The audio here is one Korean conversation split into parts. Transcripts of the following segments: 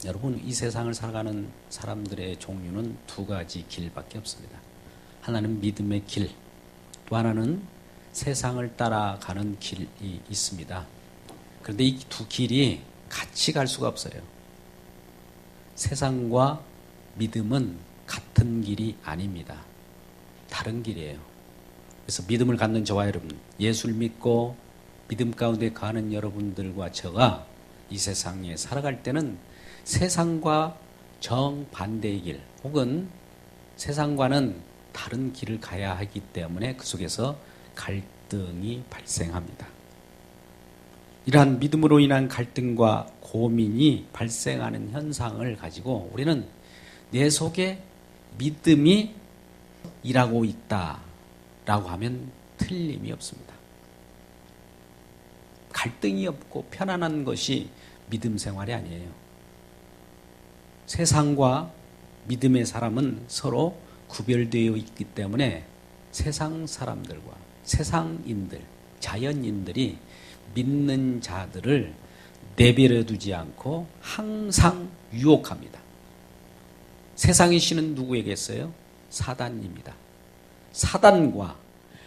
여러분, 이 세상을 살아가는 사람들의 종류는 두 가지 길밖에 없습니다. 하나는 믿음의 길, 또 하나는 세상을 따라가는 길이 있습니다. 그런데 이 두 길이 같이 갈 수가 없어요. 세상과 믿음은 같은 길이 아닙니다. 다른 길이에요. 그래서 믿음을 갖는 저와 여러분, 예수를 믿고 믿음 가운데 가는 여러분들과 저가 이 세상에 살아갈 때는 세상과 정반대의 길, 혹은 세상과는 다른 길을 가야 하기 때문에 그 속에서 갈등이 발생합니다. 이러한 믿음으로 인한 갈등과 고민이 발생하는 현상을 가지고 우리는 내 속에 믿음이 일하고 있다라고 하면 틀림이 없습니다. 갈등이 없고 편안한 것이 믿음 생활이 아니에요. 세상과 믿음의 사람은 서로 구별되어 있기 때문에 세상 사람들과 세상인들, 자연인들이 믿는 자들을 내버려 두지 않고 항상 유혹합니다. 세상의 신은 누구에게있어요? 사단입니다. 사단과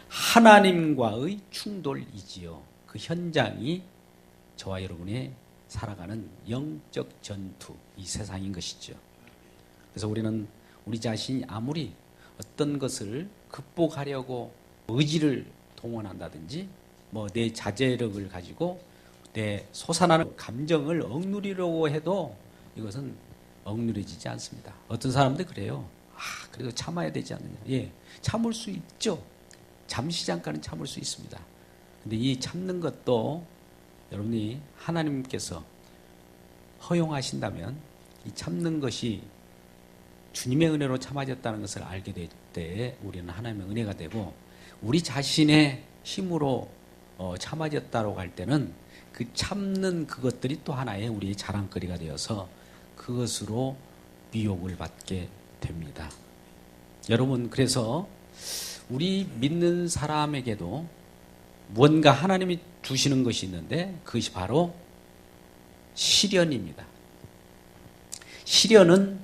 하나님과의 충돌이지요. 그 현장이 저와 여러분의 살아가는 영적 전투, 이 세상인 것이죠. 그래서 우리는 우리 자신이 아무리 어떤 것을 극복하려고 의지를 동원한다든지 내 자제력을 가지고 내 솟아나는 감정을 억누리려고 해도 이것은 억누려지지 않습니다. 어떤 사람들 그래요. 그래도 참아야 되지 않느냐. 예, 참을 수 있죠. 잠시 잠깐은 참을 수 있습니다. 근데 이 참는 것도 여러분이 하나님께서 허용하신다면 이 참는 것이 주님의 은혜로 참아졌다는 것을 알게 될 때 우리는 하나님의 은혜가 되고, 우리 자신의 힘으로 참아졌다고 할 때는 그 참는 그것들이 또 하나의 우리의 자랑거리가 되어서 그것으로 미혹을 받게 됩니다. 여러분, 그래서 우리 믿는 사람에게도 무언가 하나님이 주시는 것이 있는데 그것이 바로 시련입니다. 시련은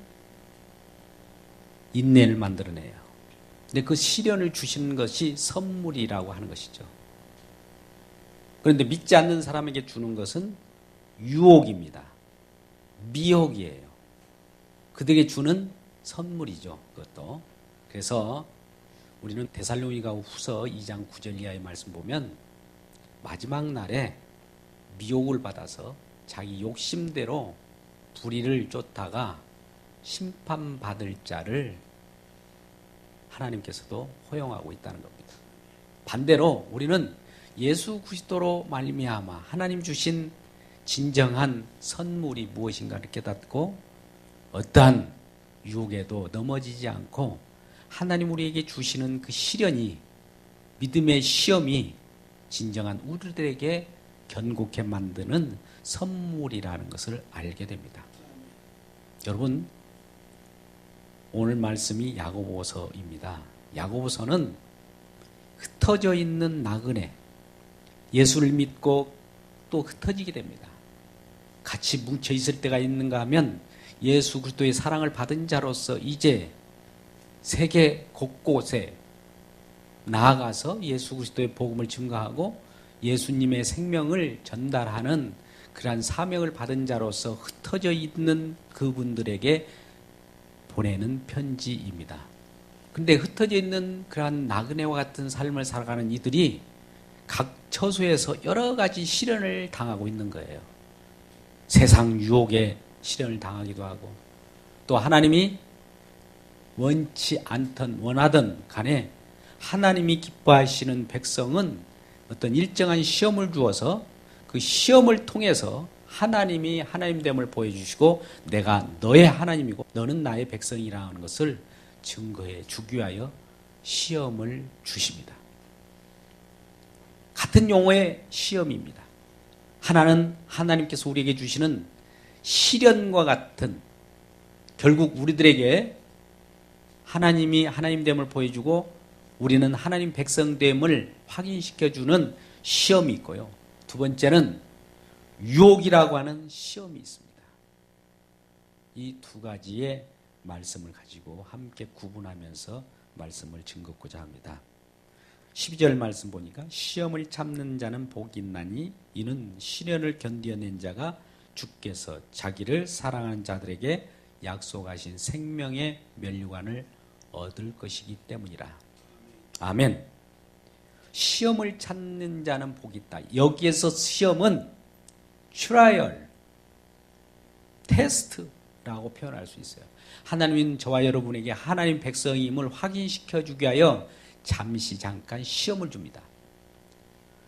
인내를 만들어내요. 근데 그 시련을 주시는 것이 선물이라고 하는 것이죠. 그런데 믿지 않는 사람에게 주는 것은 유혹입니다. 미혹이에요. 그들에게 주는 선물이죠. 그것도. 그래서 우리는 데살로니가 후서 2장 9절 이하의 말씀 보면 마지막 날에 미혹을 받아서 자기 욕심대로 불의를 쫓다가 심판받을 자를 하나님께서도 허용하고 있다는 겁니다. 반대로 우리는 예수 그리스도로 말미암아 하나님 주신 진정한 선물이 무엇인가를 깨닫고 어떠한 유혹에도 넘어지지 않고 하나님 우리에게 주시는 그 시련이, 믿음의 시험이 진정한 우리들에게 견고케 만드는 선물이라는 것을 알게 됩니다. 여러분, 오늘 말씀이 야고보서입니다. 야고보서는 흩어져 있는 나그네, 예수를 믿고 또 흩어지게 됩니다. 같이 뭉쳐 있을 때가 있는가 하면 예수 그리스도의 사랑을 받은 자로서 이제 세계 곳곳에 나아가서 예수 그리스도의 복음을 증거하고 예수님의 생명을 전달하는 그러한 사명을 받은 자로서 흩어져 있는 그분들에게 보내는 편지입니다. 근데 흩어져 있는 그러한 나그네와 같은 삶을 살아가는 이들이 각 처소에서 여러 가지 시련을 당하고 있는 거예요. 세상 유혹에 시련을 당하기도 하고, 또 하나님이 원치 않던 원하던 간에 하나님이 기뻐하시는 백성은 어떤 일정한 시험을 주어서 그 시험을 통해서 하나님이 하나님됨을 보여주시고 내가 너의 하나님이고 너는 나의 백성이라는 것을 증거해 주기 위하여 시험을 주십니다. 같은 용어의 시험입니다. 하나는 하나님께서 우리에게 주시는 시련과 같은, 결국 우리들에게 하나님이 하나님됨을 보여주고 우리는 하나님 백성됨을 확인시켜주는 시험이 있고요. 두 번째는 유혹이라고 하는 시험이 있습니다. 이 두 가지의 말씀을 가지고 함께 구분하면서 말씀을 증거하고자 합니다. 12절 말씀 보니까 시험을 참는 자는 복이 있나니 이는 시련을 견뎌낸 자가 주께서 자기를 사랑하는 자들에게 약속하신 생명의 면류관을 얻을 것이기 때문이라. 아멘. 시험을 찾는 자는 복이 있다. 여기에서 시험은 트라이얼, 테스트라고 표현할 수 있어요. 하나님은 저와 여러분에게 하나님 백성임을 확인시켜 주기 위하여 잠깐 시험을 줍니다.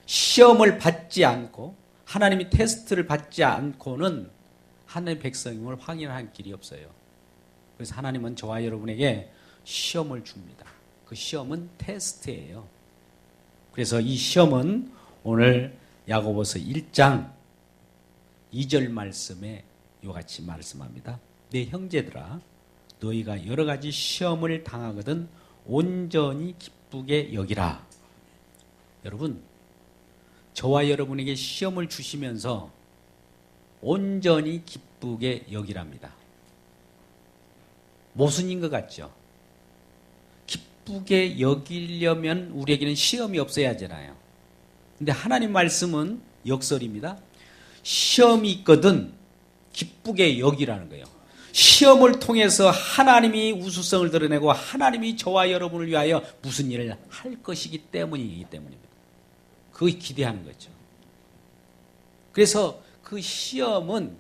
시험을 받지 않고 하나님이 테스트를 받지 않고는 하나님 백성임을 확인할 길이 없어요. 그래서 하나님은 저와 여러분에게 시험을 줍니다. 그 시험은 테스트예요. 그래서 이 시험은 오늘 야고보서 1장 2절 말씀에 이와 같이 말씀합니다. 내 형제들아 너희가 여러 가지 시험을 당하거든 온전히 기쁘게 여기라. 여러분, 저와 여러분에게 시험을 주시면서 온전히 기쁘게 여기랍니다. 모순인 것 같죠? 기쁘게 여기려면 우리에게는 시험이 없어야 하잖아요. 근데 하나님 말씀은 역설입니다. 시험이 있거든 기쁘게 여기라는 거예요. 시험을 통해서 하나님이 우수성을 드러내고 하나님이 저와 여러분을 위하여 무슨 일을 할 것이기 때문입니다. 그걸 기대하는 거죠. 그래서 그 시험은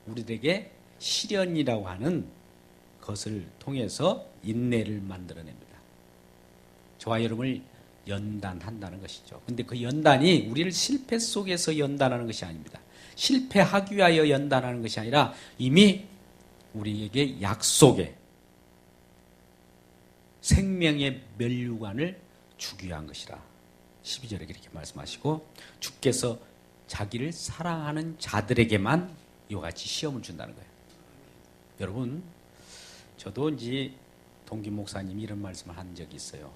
우리에게 시련이라고 하는 것을 통해서 인내를 만들어냅니다. 저와 여러분을 연단한다는 것이죠. 근데 그 연단이 우리를 실패 속에서 연단하는 것이 아닙니다. 실패하기 위하여 연단하는 것이 아니라 이미 우리에게 약속의 생명의 면류관을 주기 위한 것이라. 12절에 그렇게 말씀하시고 주께서 자기를 사랑하는 자들에게만 이와 같이 시험을 준다는 거예요. 여러분, 저도 이제 동기 목사님이 이런 말씀을 한 적이 있어요.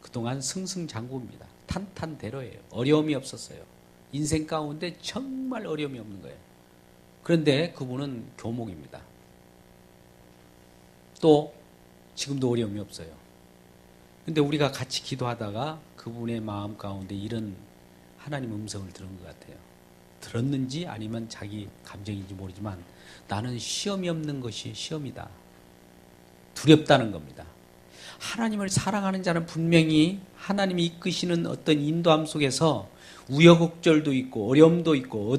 그동안 승승장구입니다. 탄탄대로예요. 어려움이 없었어요. 인생 가운데 정말 어려움이 없는 거예요. 그런데 그분은 교목입니다. 또 지금도 어려움이 없어요. 그런데 우리가 같이 기도하다가 그분의 마음 가운데 이런 하나님 음성을 들은 것 같아요. 들었는지 아니면 자기 감정인지 모르지만 나는 시험이 없는 것이 시험이다. 두렵다는 겁니다. 하나님을 사랑하는 자는 분명히 하나님이 이끄시는 어떤 인도함 속에서 우여곡절도 있고 어려움도 있고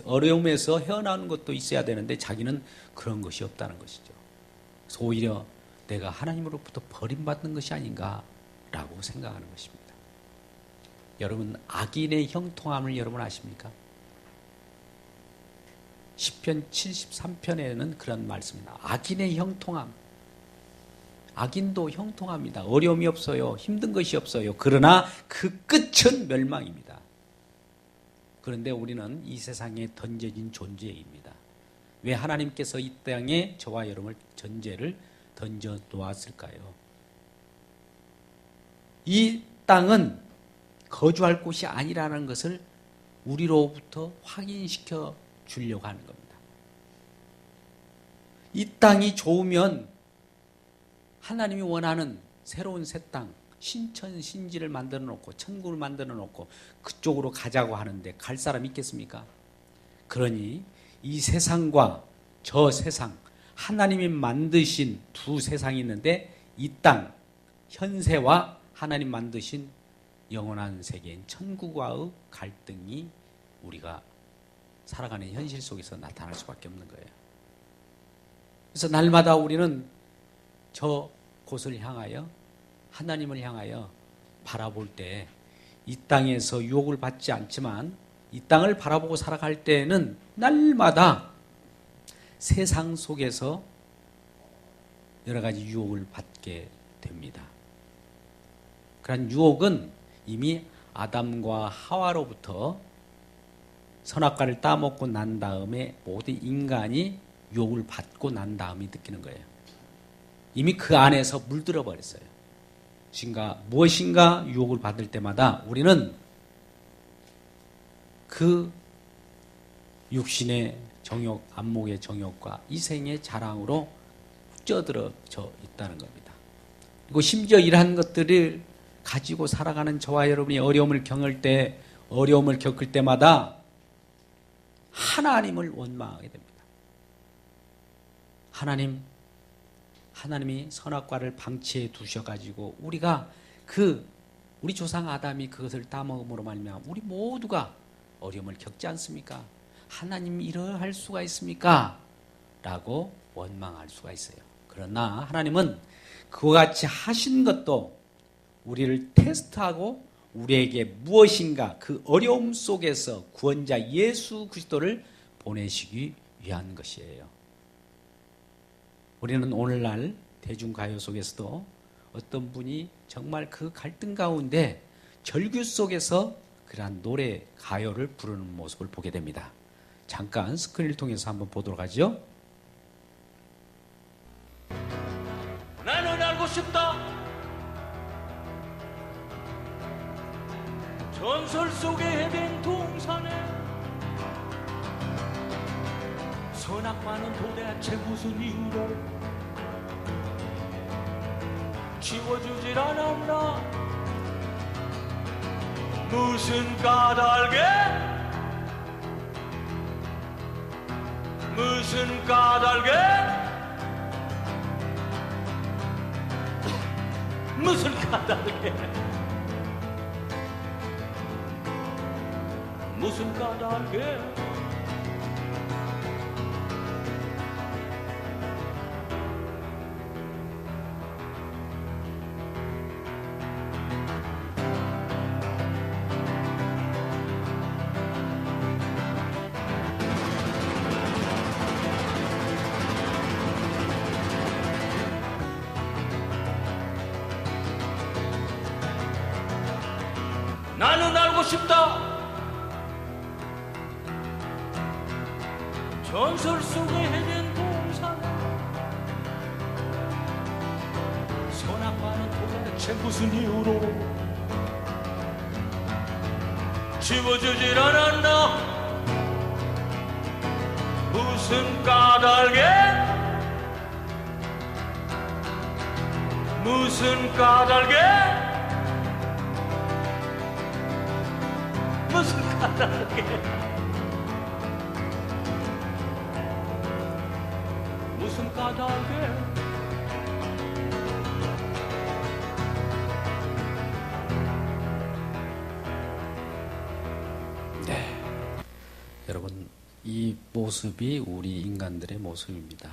어려움에서 헤어나오는 것도 있어야 되는데 자기는 그런 것이 없다는 것이죠. 그래서 오히려 내가 하나님으로부터 버림받는 것이 아닌가라고 생각하는 것입니다. 여러분, 악인의 형통함을 여러분 아십니까? 시편 73편에는 그런 말씀입니다. 악인의 형통함. 악인도 형통합니다. 어려움이 없어요. 힘든 것이 없어요. 그러나 그 끝은 멸망입니다. 그런데 우리는 이 세상에 던져진 존재입니다. 왜 하나님께서 이 땅에 저와 여러분을 전제를 던져 놓았을까요? 이 땅은 거주할 곳이 아니라는 것을 우리로부터 확인시켜 주려고 하는 겁니다. 이 땅이 좋으면 하나님이 원하는 새로운 새 땅, 신천, 신지를 만들어 놓고 천국을 만들어 놓고 그쪽으로 가자고 하는데 갈 사람 있겠습니까? 그러니 이 세상과 저 세상, 하나님이 만드신 두 세상이 있는데 이 땅, 현세와 하나님 만드신 영원한 세계인 천국과의 갈등이 우리가 살아가는 현실 속에서 나타날 수밖에 없는 거예요. 그래서 날마다 우리는 저 곳을 향하여 하나님을 향하여 바라볼 때 이 땅에서 유혹을 받지 않지만 이 땅을 바라보고 살아갈 때는 날마다 세상 속에서 여러 가지 유혹을 받게 됩니다. 그런 유혹은 이미 아담과 하와로부터 선악과를 따먹고 난 다음에 모든 인간이 유혹을 받고 난 다음에 느끼는 거예요. 이미 그 안에서 물들어 버렸어요. 무엇인가 유혹을 받을 때마다 우리는 그 육신의 정욕, 안목의 정욕과 이생의 자랑으로 쪄들어져 있다는 겁니다. 그리고 심지어 이러한 것들을 가지고 살아가는 저와 여러분이 어려움을 겪을 때마다 하나님을 원망하게 됩니다. 하나님이 선악과를 방치해 두셔가지고 우리 조상 아담이 그것을 따먹음으로 말미암아 우리 모두가 어려움을 겪지 않습니까? 하나님 이러할 수가 있습니까? 라고 원망할 수가 있어요. 그러나 하나님은 그와 같이 하신 것도 우리를 테스트하고 우리에게 무엇인가 그 어려움 속에서 구원자 예수 그리스도를 보내시기 위한 것이에요. 우리는 오늘날 대중가요 속에서도 어떤 분이 정말 그 갈등 가운데 절규 속에서 그러한 노래, 가요를 부르는 모습을 보게 됩니다. 잠깐 스크린을 통해서 한번 보도록 하죠. 나는 알고 싶다. 전설 속에 해된 동산에 선악과는 도대체 무슨 이유로 지워주질 않았나? 무슨 까닭에 무슨 까닭에 무슨 까닭에 무슨 까닭에 나는 알고 싶다. 전설 속에 해된 동산에 선악과는 도대체 무슨 이유로 지워주질 않았나? 무슨 까닭에 무슨 까닭에 무슨 까닭에 무슨 까닭에 네, 여러분 이 모습이 우리 인간들의 모습입니다.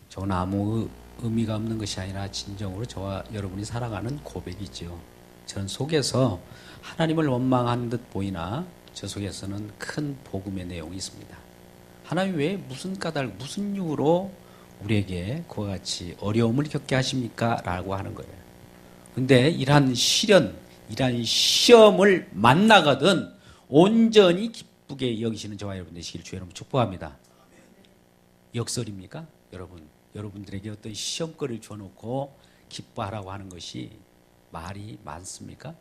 저는 아무 의미가 없는 것이 아니라 진정으로 저와 여러분이 살아가는 고백이죠. 전 속에서 하나님을 원망하는 듯 보이나 저 속에서는 큰 복음의 내용이 있습니다. 하나님 왜 무슨 까닭, 무슨 이유로 우리에게 그와 같이 어려움을 겪게 하십니까? 라고 하는 거예요. 근데 이러한 시련, 이러한 시험을 만나거든 온전히 기쁘게 여기시는 저와 여러분 되시길 주의 이름으로 축복합니다. 역설입니까? 여러분들에게 어떤 시험거리를 줘놓고 기뻐하라고 하는 것이 말이 많습니까?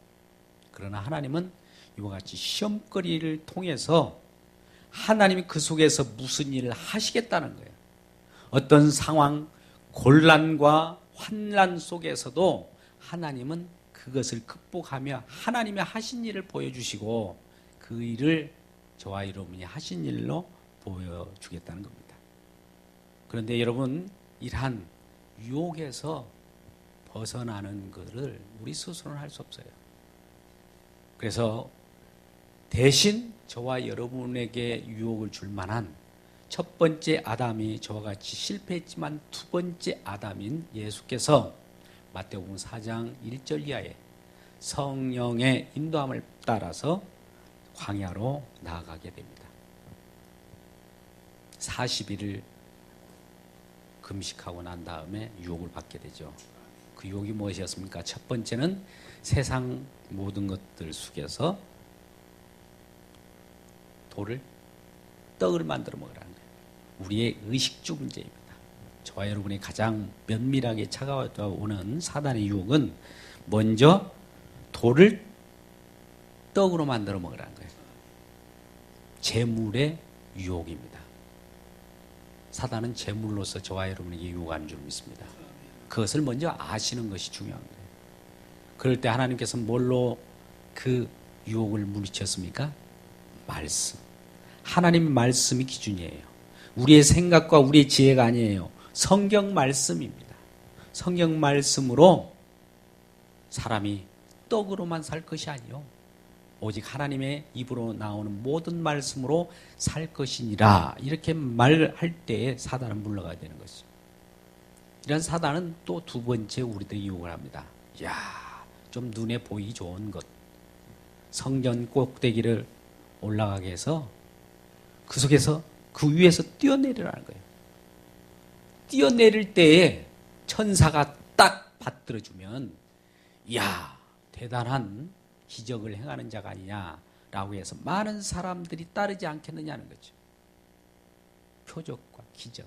그러나 하나님은 이와 같이 시험거리를 통해서 하나님이 그 속에서 무슨 일을 하시겠다는 거예요. 어떤 상황, 곤란과 환난 속에서도 하나님은 그것을 극복하며 하나님의 하신 일을 보여주시고 그 일을 저와 여러분이 하신 일로 보여주겠다는 겁니다. 그런데 여러분, 이러한 유혹에서 벗어나는 것을 우리 스스로는 할 수 없어요. 그래서 대신 저와 여러분에게 유혹을 줄 만한 첫 번째 아담이 저와 같이 실패했지만 두 번째 아담인 예수께서 마태복음 4장 1절 이하에 성령의 인도함을 따라서 광야로 나아가게 됩니다. 40일을 금식하고 난 다음에 유혹을 받게 되죠. 그 유혹이 무엇이었습니까? 첫 번째는 세상 모든 것들 속에서 떡을 만들어 먹으라는 거예요. 우리의 의식주 문제입니다. 저와 여러분이 가장 면밀하게 차가워오는 사단의 유혹은 먼저 떡으로 만들어 먹으라는 거예요. 재물의 유혹입니다. 사단은 재물로서 저와 여러분에게 유혹하는 줄 믿습니다. 그것을 먼저 아시는 것이 중요한 거예요. 그럴 때 하나님께서 뭘로 그 유혹을 물리쳤습니까? 말씀. 하나님 말씀이 기준이에요. 우리의 생각과 우리의 지혜가 아니에요. 성경 말씀입니다. 성경 말씀으로 사람이 떡으로만 살 것이 아니요 오직 하나님의 입으로 나오는 모든 말씀으로 살 것이니라. 이렇게 말할 때에 사단은 물러가야 되는 것이죠. 이런 사단은 또 두 번째 우리들이 유혹을 합니다. 좀 눈에 보이기 좋은 것. 성전 꼭대기를 올라가게 해서 그 속에서 그 위에서 뛰어내리라는 거예요. 뛰어내릴 때에 천사가 딱 받들어주면 대단한 기적을 행하는 자가 아니냐라고 해서 많은 사람들이 따르지 않겠느냐는 거죠. 표적과 기적.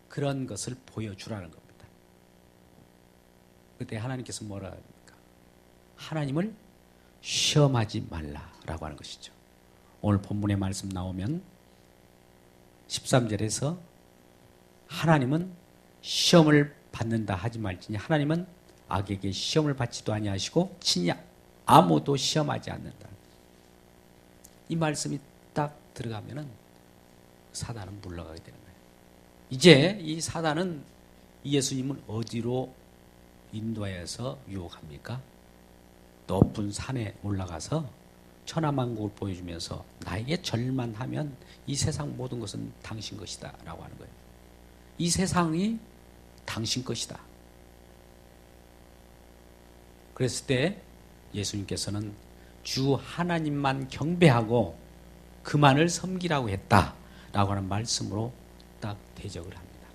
그런 것을 보여주라는 겁니다. 그때 하나님께서 뭐라 합니까? 하나님을 시험하지 말라라고 하는 것이죠. 오늘 본문의 말씀 나오면 13절에서 하나님은 시험을 받는다 하지 말지니 하나님은 악에게 시험을 받지도 아니하시고 친히 아무도 시험하지 않는다. 이 말씀이 딱 들어가면은 사단은 물러가게 되는 거예요. 이제 이 사단은 예수님을 어디로 인도해서 유혹합니까? 높은 산에 올라가서 천하만국을 보여주면서 나에게 절만 하면 이 세상 모든 것은 당신 것이다 라고 하는 거예요. 이 세상이 당신 것이다. 그랬을 때 예수님께서는 주 하나님만 경배하고 그만을 섬기라고 했다라고 하는 말씀으로 딱 대적을 합니다.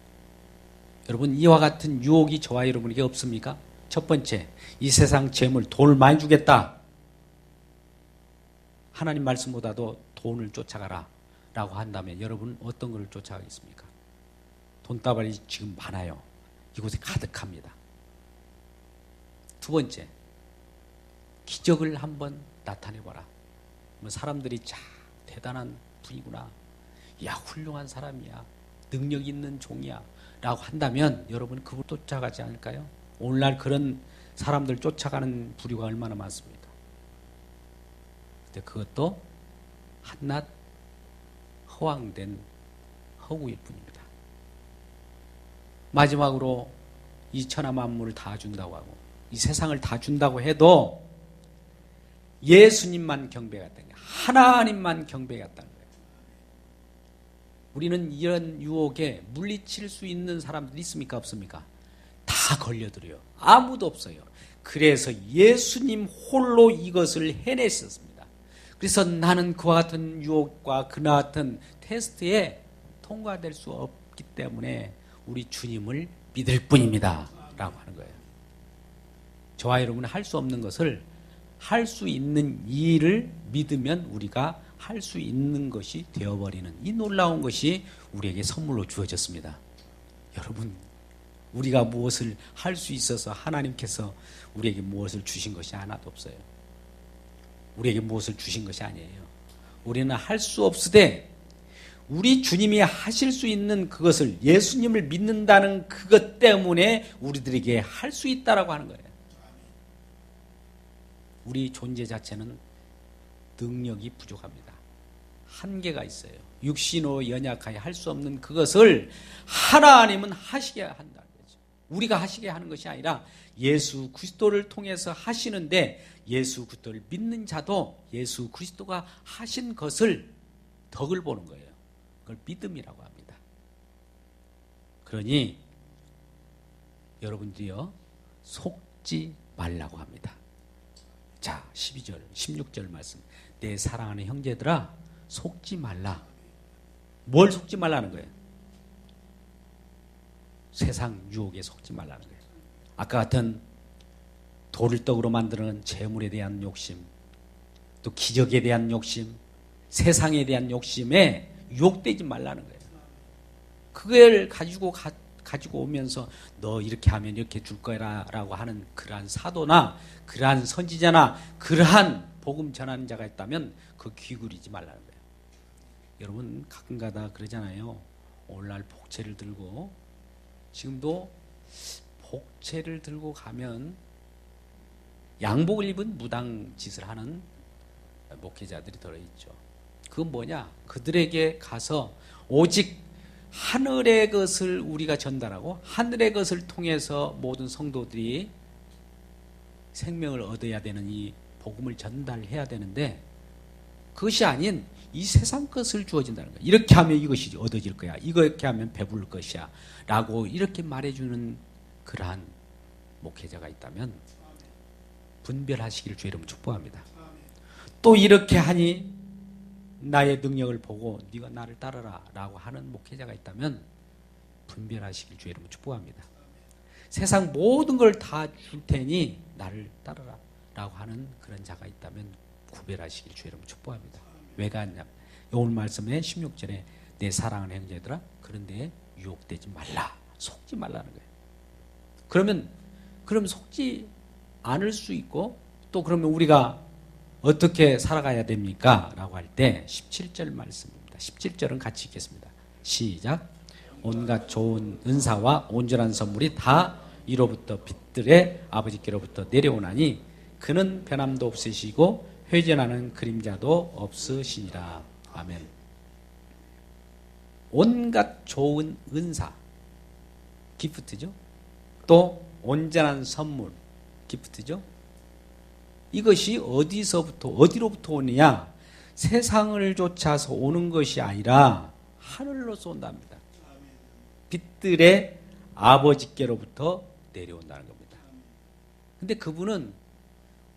여러분, 이와 같은 유혹이 저와 여러분에게 없습니까? 첫 번째, 이 세상 재물, 돈을 많이 주겠다. 하나님 말씀보다도 돈을 쫓아가라 라고 한다면 여러분 어떤 것을 쫓아가겠습니까? 돈다발이 지금 많아요. 이곳에 가득합니다. 두 번째, 기적을 한번 나타내봐라. 사람들이 대단한 분이구나. 훌륭한 사람이야. 능력 있는 종이야. 라고 한다면 여러분 그걸 쫓아가지 않을까요? 오늘날 그런 사람들 쫓아가는 부류가 얼마나 많습니까? 근데 그것도 한낱 허황된 허구일 뿐입니다. 마지막으로 이 천하 만물을 다 준다고 하고 이 세상을 다 준다고 해도 예수님만 경배했다는 거예요. 하나님만 경배했다는 거예요. 우리는 이런 유혹에 물리칠 수 있는 사람들이 있습니까? 없습니까? 다 걸려들어요. 아무도 없어요. 그래서 예수님 홀로 이것을 해냈었습니다. 그래서 나는 그와 같은 유혹과 그와 같은 테스트에 통과될 수 없기 때문에 우리 주님을 믿을 뿐입니다 라고 하는 거예요. 저와 여러분은 할 수 없는 것을 할 수 있는 일을 믿으면 우리가 할 수 있는 것이 되어버리는 이 놀라운 것이 우리에게 선물로 주어졌습니다. 여러분, 우리가 무엇을 할 수 있어서 하나님께서 우리에게 무엇을 주신 것이 하나도 없어요. 우리에게 무엇을 주신 것이 아니에요. 우리는 할 수 없으되 우리 주님이 하실 수 있는 그것을 예수님을 믿는다는 그것 때문에 우리들에게 할 수 있다라고 하는 거예요. 우리 존재 자체는 능력이 부족합니다. 한계가 있어요. 육신으로 연약하여 할 수 없는 그것을 하나님은 하시게 한다는 거죠. 우리가 하시게 하는 것이 아니라 예수 그리스도를 통해서 하시는데 예수 그리스도를 믿는 자도 예수 그리스도가 하신 것을 덕을 보는 거예요. 그걸 믿음이라고 합니다. 그러니 여러분들이요 속지 말라고 합니다. 자, 12절, 16절 말씀. 내 사랑하는 형제들아 속지 말라. 뭘 속지 말라는 거예요? 세상 유혹에 속지 말라는 거예요. 아까 같은 돌을 떡으로 만드는 재물에 대한 욕심, 또 기적에 대한 욕심, 세상에 대한 욕심에 유혹되지 말라는 거예요. 그걸 가지고 오면서 너 이렇게 하면 이렇게 줄 거라고 하는 그러한 사도나 그러한 선지자나 그러한 복음 전하는 자가 있다면 그 귀구리지 말라는 거예요. 여러분 가끔가다 그러잖아요. 오늘날 복채를 들고, 지금도 복채를 들고 가면 양복을 입은 무당 짓을 하는 목회자들이 들어있죠. 그건 뭐냐? 그들에게 가서 오직 하늘의 것을 우리가 전달하고 하늘의 것을 통해서 모든 성도들이 생명을 얻어야 되는 이 복음을 전달해야 되는데, 그것이 아닌 이 세상 것을 주어진다는 거야. 이렇게 하면 이것이 얻어질 거야. 이렇게 하면 배부를 것이야. 라고 이렇게 말해주는 그러한 목회자가 있다면 분별하시기를 주의 이름으로 축복합니다. 또 이렇게 하니 나의 능력을 보고 네가 나를 따르라 라고 하는 목회자가 있다면 분별하시길 주의 이름으로 축복합니다. 세상 모든 걸 다 줄 테니 나를 따르라 라고 하는 그런 자가 있다면 구별하시길 주의 이름으로 축복합니다. 왜 그러냐? 오늘 말씀에 16절에 내 사랑하는 형제들아 그런데 유혹되지 말라, 속지 말라는 거예요. 그럼 속지 않을 수 있고, 또 그러면 우리가 어떻게 살아가야 됩니까? 라고 할 때 17절 말씀입니다. 17절은 같이 읽겠습니다. 시작. 온갖 좋은 은사와 온전한 선물이 다 위로부터 빛들의 아버지께로부터 내려오나니 그는 변함도 없으시고 회전하는 그림자도 없으시니라. 아멘. 온갖 좋은 은사, 기프트죠. 또 온전한 선물, 기프트죠. 이것이 어디로부터 오느냐? 세상을 쫓아서 오는 것이 아니라 하늘로서 온답니다. 빛들의 아버지께로부터 내려온다는 겁니다. 근데 그분은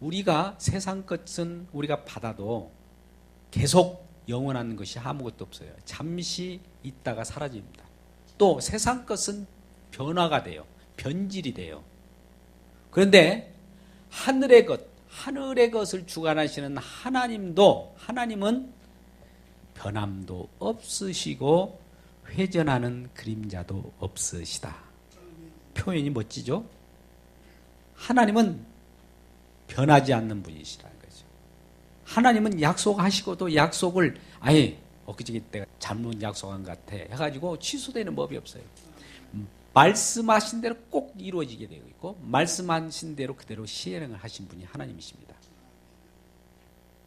우리가 세상 것은 우리가 받아도 계속 영원한 것이 아무것도 없어요. 잠시 있다가 사라집니다. 또 세상 것은 변화가 돼요. 변질이 돼요. 그런데 하늘의 것을 주관하시는 하나님은 변함도 없으시고 회전하는 그림자도 없으시다. 표현이 멋지죠? 하나님은 변하지 않는 분이시라는 거죠. 하나님은 약속하시고도 약속을 아예 엊그저께 내가 잘못 약속한 것 같아 해가지고 취소되는 법이 없어요. 말씀하신 대로 꼭 이루어지게 되어 있고 말씀하신 대로 그대로 시행을 하신 분이 하나님이십니다.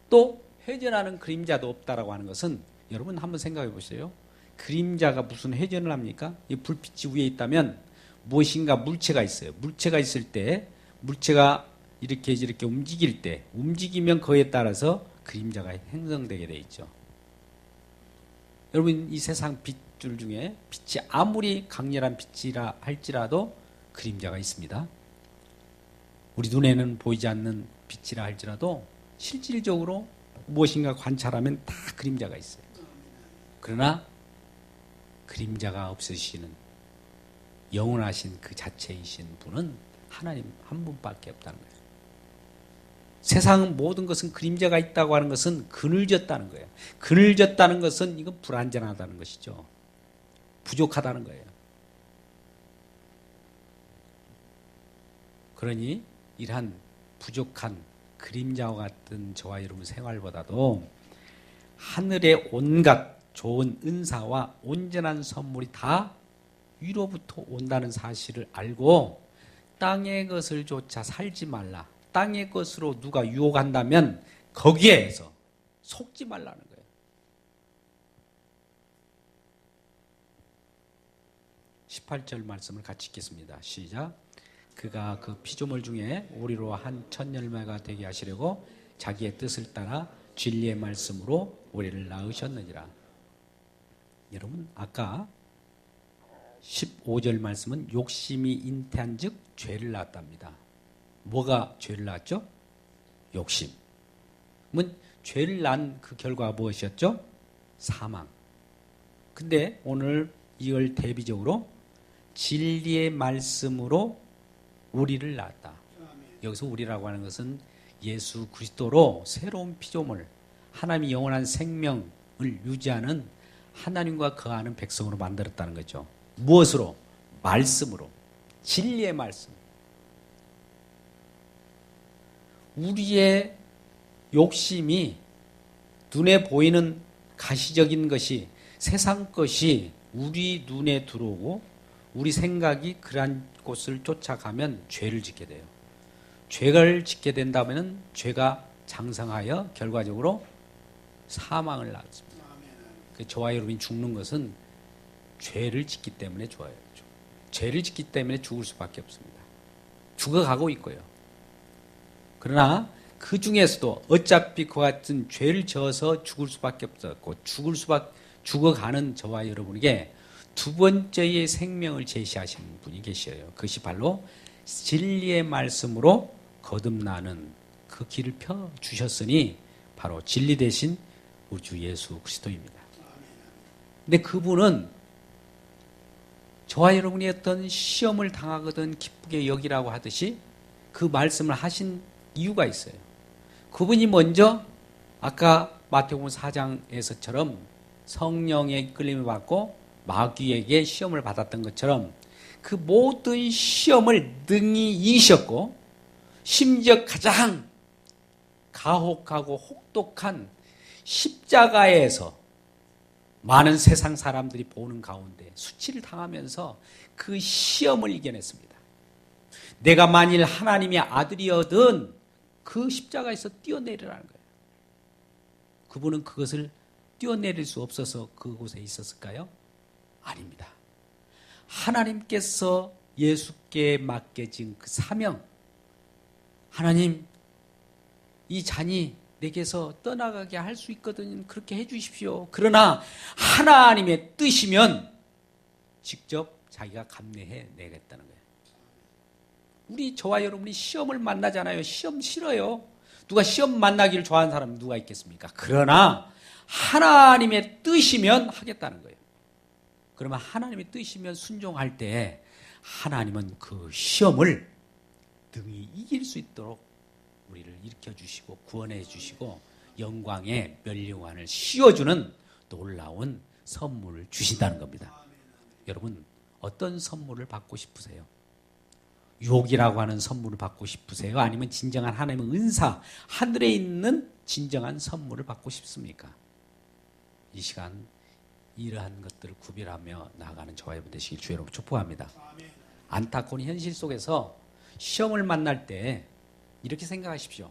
또 회전하는 그림자도 없다라고 하는 것은 여러분 한번 생각해 보세요. 그림자가 무슨 회전을 합니까? 이 불빛이 위에 있다면 무엇인가 물체가 있어요. 물체가 있을 때 물체가 이렇게 움직일 때 움직이면 그에 따라서 그림자가 형성되게 되어 있죠. 여러분 이 세상 빛들 중에 빛이 아무리 강렬한 빛이라 할지라도 그림자가 있습니다. 우리 눈에는 보이지 않는 빛이라 할지라도 실질적으로 무엇인가 관찰하면 다 그림자가 있어요. 그러나 그림자가 없으시는 영원하신 그 자체이신 분은 하나님 한 분밖에 없다는 거예요. 세상 모든 것은 그림자가 있다고 하는 것은 그늘졌다는 거예요. 그늘졌다는 것은 이건 불완전하다는 것이죠. 부족하다는 거예요. 그러니 이러한 부족한 그림자와 같은 저와 여러분 생활보다도 하늘의 온갖 좋은 은사와 온전한 선물이 다 위로부터 온다는 사실을 알고 땅의 것을 조차 살지 말라. 땅의 것으로 누가 유혹한다면 거기에서 속지 말라는 거예요. 18절 말씀을 같이 읽겠습니다. 시작. 그가 그 피조물 중에 우리로 한 첫 열매가 되게 하시려고 자기의 뜻을 따라 진리의 말씀으로 우리를 낳으셨느니라. 여러분 아까 15절 말씀은 욕심이 잉태한 즉 죄를 낳았답니다. 뭐가 죄를 낳았죠? 욕심은 죄를 낳은 그 결과가 무엇이었죠? 사망. 근데 오늘 이걸 대비적으로 진리의 말씀으로 우리를 낳았다. 여기서 우리라고 하는 것은 예수 그리스도로 새로운 피조물, 하나님이 영원한 생명을 유지하는 하나님과 거하는 백성으로 만들었다는 거죠. 무엇으로? 말씀으로. 진리의 말씀. 우리의 욕심이 눈에 보이는 가시적인 것이 세상 것이 우리 눈에 들어오고 우리 생각이 그러한 곳을 쫓아가면 죄를 짓게 돼요. 죄를 짓게 된다면 죄가 장성하여 결과적으로 사망을 낳습니다. 저와 여러분이 죽는 것은 죄를 짓기 때문에 좋아요. 죄를 짓기 때문에 죽을 수밖에 없습니다. 죽어가고 있고요. 그러나 그 중에서도 어차피 그와 같은 죄를 지어서 죽을 수밖에 없었고 죽어가는 저와 여러분에게 두 번째의 생명을 제시하시는 분이 계셔요. 그것이 바로 진리의 말씀으로 거듭나는 그 길을 펴주셨으니 바로 진리 대신 우리 주 예수 그리스도입니다. 근데 그분은 저와 여러분이 어떤 시험을 당하거든 기쁘게 여기라고 하듯이 그 말씀을 하신 이유가 있어요. 그분이 먼저 아까 마태복음 4장에서처럼 성령의 이끌림을 받고 마귀에게 시험을 받았던 것처럼 그 모든 시험을 능히 이기셨고 심지어 가장 가혹하고 혹독한 십자가에서 많은 세상 사람들이 보는 가운데 수치를 당하면서 그 시험을 이겨냈습니다. 내가 만일 하나님의 아들이어든 그 십자가에서 뛰어내리라는 거예요. 그분은 그것을 뛰어내릴 수 없어서 그곳에 있었을까요? 아닙니다. 하나님께서 예수께 맡겨진 그 사명, 하나님 이 잔이 내게서 떠나가게 할 수 있거든 그렇게 해주십시오. 그러나 하나님의 뜻이면 직접 자기가 감내해 내겠다는 거예요. 우리 저와 여러분이 시험을 만나잖아요. 시험 싫어요. 누가 시험 만나기를 좋아하는 사람이 누가 있겠습니까? 그러나 하나님의 뜻이면 하겠다는 거예요. 그러면 하나님의 뜻이면 순종할 때 하나님은 그 시험을 능히 이길 수 있도록 우리를 일으켜주시고 구원해 주시고 영광의 면류관을 씌워주는 놀라운 선물을 주신다는 겁니다. 여러분 어떤 선물을 받고 싶으세요? 유혹이라고 하는 선물을 받고 싶으세요? 아니면 진정한 하나님의 은사, 하늘에 있는 진정한 선물을 받고 싶습니까? 이 시간 이러한 것들을 구별하며 나아가는 저와 여러분 되시길 주의 이름으로 축복합니다. 안타까운 현실 속에서 시험을 만날 때 이렇게 생각하십시오.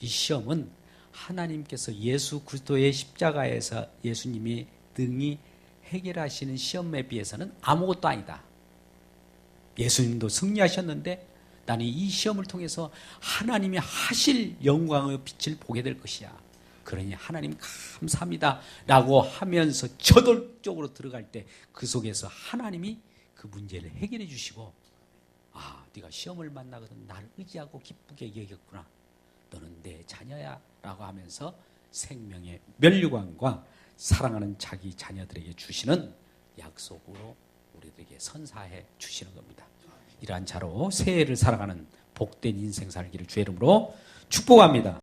이 시험은 하나님께서 예수 그리스도의 십자가에서 예수님이 능히 해결하시는 시험에 비해서는 아무것도 아니다. 예수님도 승리하셨는데 나는 이 시험을 통해서 하나님이 하실 영광의 빛을 보게 될 것이야. 그러니 하나님 감사합니다 라고 하면서 저돌적으로 들어갈 때 그 속에서 하나님이 그 문제를 해결해 주시고 네가 시험을 만나거든 나를 의지하고 기쁘게 여겼구나. 너는 내 자녀야 라고 하면서 생명의 면류관과 사랑하는 자기 자녀들에게 주시는 약속으로 우리들에게 선사해 주시는 겁니다. 이러한 자로 새해를 살아가는 복된 인생 살기를 주의 이름으로 축복합니다.